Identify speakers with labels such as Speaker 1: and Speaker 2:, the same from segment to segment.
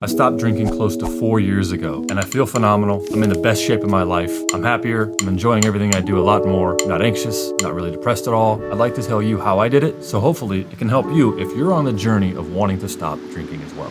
Speaker 1: I stopped drinking close to 4 years ago, and I feel phenomenal. I'm in the best shape of my life. I'm happier. I'm enjoying everything I do a lot more. I'm not anxious, not really depressed at all. I'd like to tell you how I did it, so hopefully it can help you if you're on the journey of wanting to stop drinking as well.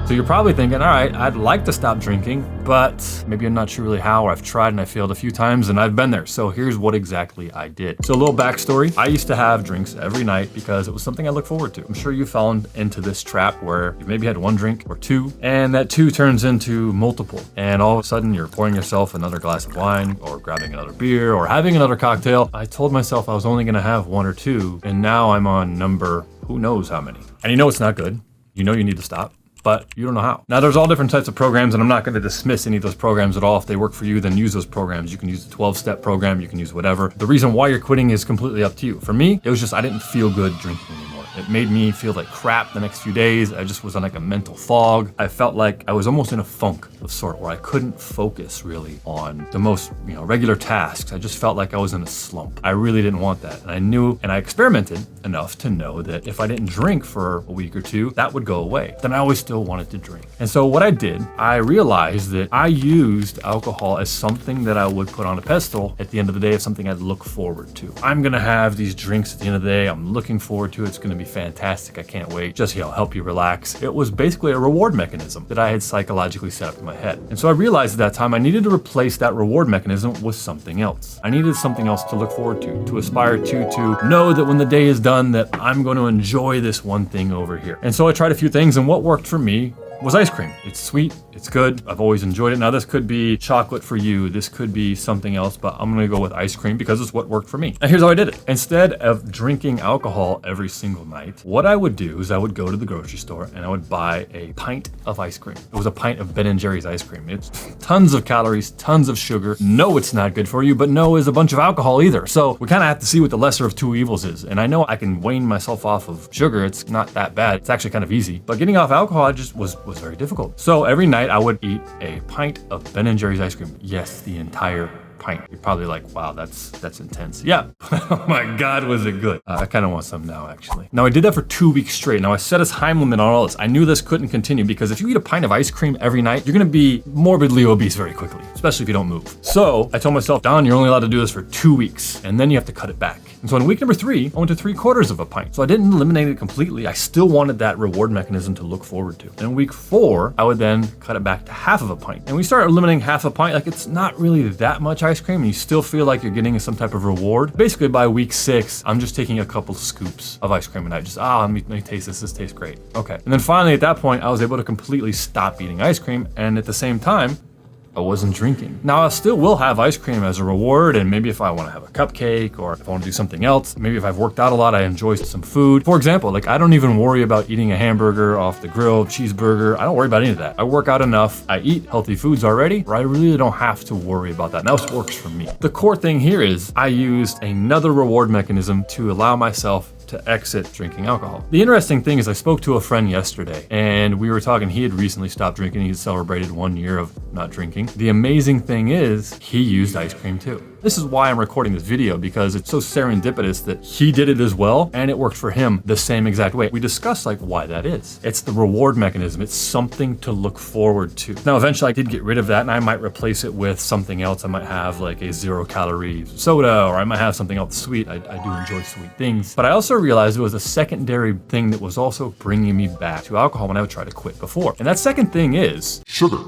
Speaker 1: So you're probably thinking, all right, I'd like to stop drinking, but maybe I'm not sure really how, or I've tried and I failed a few times and I've been there. So here's what exactly I did. So a little backstory. I used to have drinks every night because it was something I look forward to. I'm sure you fallen into this trap where you maybe had one drink or two, and that two turns into multiple. And all of a sudden you're pouring yourself another glass of wine or grabbing another beer or having another cocktail. I told myself I was only gonna have one or two, and now I'm on number who knows how many. And you know it's not good. You know you need to stop, but you don't know how. Now there's all different types of programs, and I'm not gonna dismiss any of those programs at all. If they work for you, then use those programs. You can use the 12-step program, you can use whatever. The reason why you're quitting is completely up to you. For me, it was just I didn't feel good drinking anymore. It made me feel like crap the next few days. I just was on like a mental fog. I felt like I was almost in a funk of sort where I couldn't focus really on the most, regular tasks. I just felt like I was in a slump. I really didn't want that. And I knew, and I experimented enough to know that if I didn't drink for a week or two, that would go away. Then I always still wanted to drink. And so what I did, I realized that I used alcohol as something that I would put on a pedestal at the end of the day, as something I'd look forward to. I'm gonna have these drinks at the end of the day. I'm looking forward to it. It's gonna be fantastic. I can't wait. Just, help you relax. It was basically a reward mechanism that I had psychologically set up in my head. And so I realized at that time I needed to replace that reward mechanism with something else. I needed something else to look forward to aspire to know that when the day is done that I'm going to enjoy this one thing over here. And so I tried a few things, and what worked for me was ice cream. It's sweet, it's good, I've always enjoyed it. Now this could be chocolate for you, this could be something else, but I'm gonna go with ice cream because it's what worked for me. And here's how I did it. Instead of drinking alcohol every single night, what I would do is I would go to the grocery store and I would buy a pint of ice cream. It was a pint of Ben & Jerry's ice cream. It's tons of calories, tons of sugar. No, it's not good for you, but no is a bunch of alcohol either. So we kind of have to see what the lesser of two evils is. And I know I can wane myself off of sugar. It's not that bad. It's actually kind of easy. But getting off alcohol just was very difficult. So every night I would eat a pint of Ben & Jerry's ice cream. Yes, the entire pint. You're probably like, wow, that's intense. Yeah. Oh my God, was it good? I kind of want some now, actually. Now I did that for 2 weeks straight. Now I set a time limit on all this. I knew this couldn't continue because if you eat a pint of ice cream every night, you're gonna be morbidly obese very quickly, especially if you don't move. So I told myself, Don, you're only allowed to do this for 2 weeks, and then you have to cut it back. And so in week number 3, I went to 3/4 of a pint. So I didn't eliminate it completely. I still wanted that reward mechanism to look forward to. And in week 4, I would then cut it back to half of a pint. And we started eliminating half a pint. Like, it's not really that much ice cream, and you still feel like you're getting some type of reward. Basically by week 6, I'm just taking a couple scoops of ice cream and I just, let me taste this. This tastes great. Okay. And then finally at that point, I was able to completely stop eating ice cream. And at the same time, I wasn't drinking. Now I still will have ice cream as a reward, and maybe if I want to have a cupcake or if I want to do something else, maybe if I've worked out a lot, I enjoy some food. For example, I don't even worry about eating a hamburger off the grill, cheeseburger. I don't worry about any of that. I work out enough. I eat healthy foods already, where I really don't have to worry about that. And that works for me. The core thing here is I used another reward mechanism to allow myself to exit drinking alcohol. The interesting thing is I spoke to a friend yesterday and we were talking. He had recently stopped drinking. He had celebrated 1 year of not drinking. The amazing thing is he used ice cream too. This is why I'm recording this video, because it's so serendipitous that he did it as well and it worked for him the same exact way. We discussed why that is. It's the reward mechanism. It's something to look forward to. Now eventually I did get rid of that and I might replace it with something else. I might have a 0-calorie soda, or I might have something else sweet. I do enjoy sweet things. But I also realized it was a secondary thing that was also bringing me back to alcohol when I would try to quit before. And that second thing is sugar.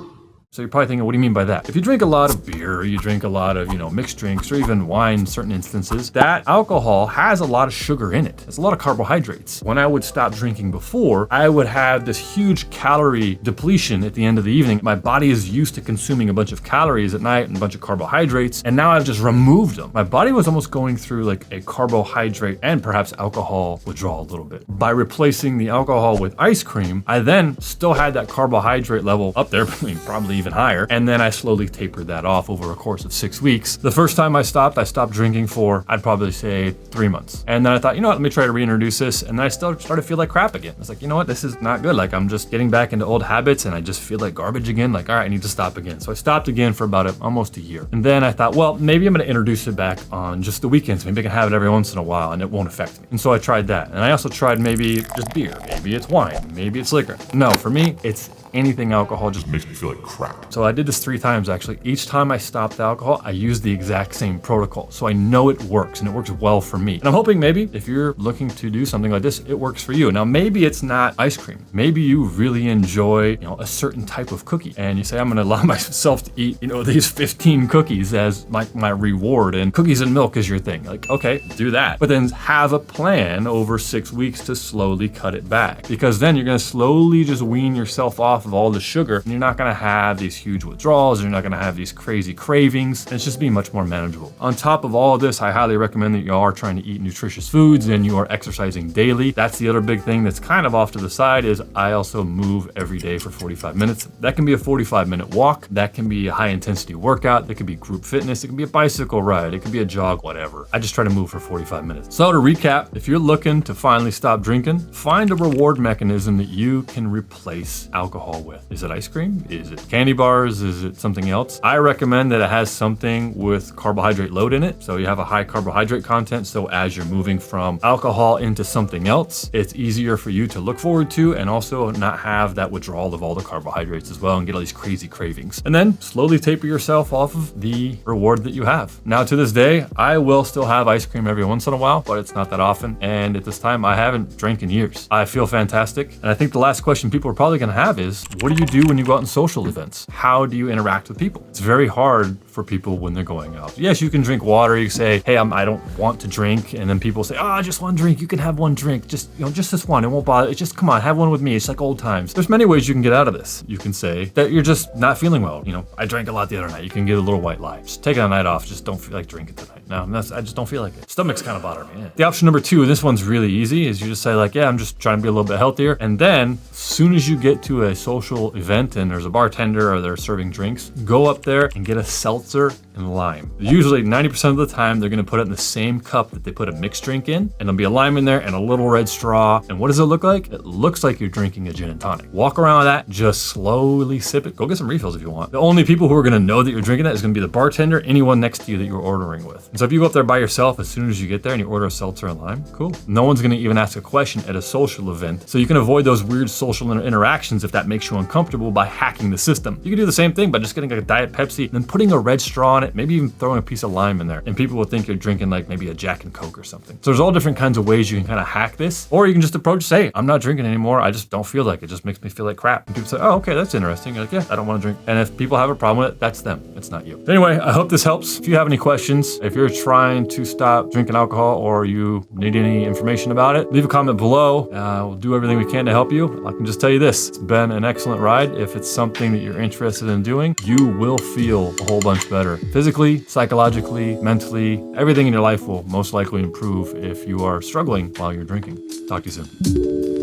Speaker 1: So you're probably thinking, what do you mean by that? If you drink a lot of beer, or you drink a lot of, mixed drinks, or even wine in certain instances, that alcohol has a lot of sugar in it. It's a lot of carbohydrates. When I would stop drinking before, I would have this huge calorie depletion at the end of the evening. My body is used to consuming a bunch of calories at night and a bunch of carbohydrates, and now I've just removed them. My body was almost going through a carbohydrate and perhaps alcohol withdrawal a little bit. By replacing the alcohol with ice cream, I then still had that carbohydrate level up there, probably even even higher. And then I slowly tapered that off over a course of 6 weeks. The first time I stopped drinking for, I'd probably say 3 months. And then I thought, you know what, let me try to reintroduce this. And then I still started to feel like crap again. It's like, you know what, this is not good. Like I'm just getting back into old habits and I just feel like garbage again. Like, all right, I need to stop again. So I stopped again for about almost a year. And then I thought, well, maybe I'm going to introduce it back on just the weekends. Maybe I can have it every once in a while and it won't affect me. And so I tried that. And I also tried maybe just beer. Maybe it's wine. Maybe it's liquor. No, for me, it's anything alcohol just makes me feel like crap. So I did this 3 times actually. Each time I stopped the alcohol, I used the exact same protocol. So I know it works and it works well for me. And I'm hoping maybe if you're looking to do something like this, it works for you. Now, maybe it's not ice cream. Maybe you really enjoy, a certain type of cookie and you say, I'm going to allow myself to eat, these 15 cookies as my reward, and cookies and milk is your thing. Like, okay, do that. But then have a plan over 6 weeks to slowly cut it back, because then you're going to slowly just wean yourself off of all the sugar and you're not going to have these huge withdrawals. You're not going to have these crazy cravings. And it's just be much more manageable. On top of all of this, I highly recommend that you are trying to eat nutritious foods and you are exercising daily. That's the other big thing that's kind of off to the side, is I also move every day for 45 minutes. That can be a 45-minute walk. That can be a high intensity workout. That could be group fitness. It can be a bicycle ride. It could be a jog, whatever. I just try to move for 45 minutes. So to recap, if you're looking to finally stop drinking, find a reward mechanism that you can replace alcohol with. Is it ice cream? Is it candy bars? Is it something else? I recommend that it has something with carbohydrate load in it. So you have a high carbohydrate content. So as you're moving from alcohol into something else, it's easier for you to look forward to and also not have that withdrawal of all the carbohydrates as well and get all these crazy cravings. And then slowly taper yourself off of the reward that you have. Now to this day, I will still have ice cream every once in a while, but it's not that often. And at this time, I haven't drank in years. I feel fantastic. And I think the last question people are probably going to have is, what do you do when you go out in social events? How do you interact with people? It's very hard for people when they're going out. Yes, you can drink water. You say, hey, I don't want to drink. And then people say, just one drink. You can have one drink. Just this one. It won't bother. It's just, come on, have one with me. It's like old times. There's many ways you can get out of this. You can say that you're just not feeling well. I drank a lot the other night. You can get a little white lie. Just take a night off. Just don't feel like drinking tonight. No, I just don't feel like it. Stomach's kind of bothering me. Yeah. The option number 2, this one's really easy, is you just say like, I'm just trying to be a little bit healthier. And then as soon as you get to a social event and there's a bartender or they're serving drinks, go up there and get a seltzer and lime. Usually 90% of the time, they're going to put it in the same cup that they put a mixed drink in, and there'll be a lime in there and a little red straw. And what does it look like? It looks like you're drinking a gin and tonic. Walk around with that, just slowly sip it. Go get some refills if you want. The only people who are going to know that you're drinking that is going to be the bartender, anyone next to you that you're ordering with. And so if you go up there by yourself, as soon as you get there and you order a seltzer and lime, cool. No one's going to even ask a question at a social event. So you can avoid those weird social interactions if that makes you uncomfortable by hacking the system. You can do the same thing by just getting a Diet Pepsi and then putting a red straw in it, maybe even throwing a piece of lime in there. And people will think you're drinking like maybe a Jack and Coke or something. So there's all different kinds of ways you can kind of hack this. Or you can just approach, say, I'm not drinking anymore. I just don't feel like it. It just makes me feel like crap. And people say, oh, okay, that's interesting. You're like, yeah, I don't want to drink. And if people have a problem with it, that's them. It's not you. Anyway, I hope this helps. If you have any questions, if you're trying to stop drinking alcohol or you need any information about it, leave a comment below. We'll do everything we can to help you. I can just tell you this, it's been an excellent ride. If it's something that you're interested in doing, you will feel a whole bunch better. Physically, psychologically, mentally, everything in your life will most likely improve if you are struggling while you're drinking. Talk to you soon.